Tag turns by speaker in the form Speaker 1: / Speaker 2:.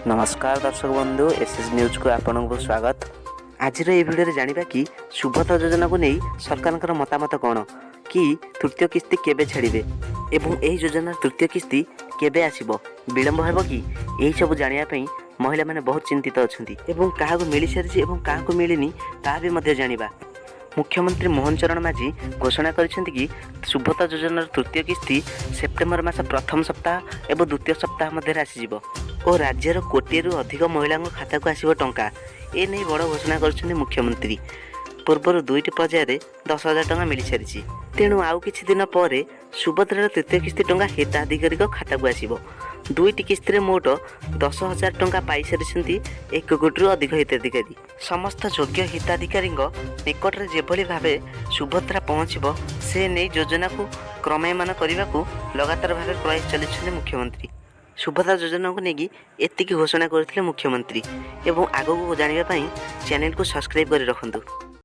Speaker 1: नमस्कार दर्शक बंधु एसएस न्यूज को आपन को स्वागत। आज ये भिडियो जानिबा कि सुभद्रा योजना को नहीं सरकार मतामत कौन कि तृतीय किस्ती केबे छाड़िबे एवं एही योजना तृतीय किस्ती केबे आसीबो विलंब हेबो कि एही सब जानिया पई महिला माने बहुत चिंतित अछंती एवं काहाको मिली सारिछि एवं काहाको मिलिनी ता भी मध्य जानिबा। मुख्यमंत्री मोहन चरण माझी घोषणा करिसेंति कि सुभद्रा योजनार तृतीय किस्ती सेप्टेम्बर मास प्रथम सप्ताह एवं द्वितीय सप्ताह मध्य आसीजिवो और राज्यर कोटिएरु अधिक महिला खाता को आसीबो टंका ए नहीं बड़ घोषणा कर मुख्यमंत्री। पूर्वर दुईटी पर्यायर 10,000 टंका मिल सारी तेणु आउ किछि दिन पर सुभद्रार तृतीय किस्ती टंका हिताधिकारी खाता को आसीबो। दुईटी किस्ती मोट 10,000 टंका पाई सारी 1 कोटी अधिक हिताधिकारी। समस्त योग्य हिताधिकारी निकट में जेभली भावे सुभद्रा पहुँचब से नहीं योजना को क्रमयमान करने को लगातार भाव प्रयास चलते मुख्यमंत्री। सुभद्रा योजना को लेकिन एतिकी घोषणा करथिले मुख्यमंत्री एवं आगो को जानिबा पई चैनल को सब्सक्राइब कर रखंतु।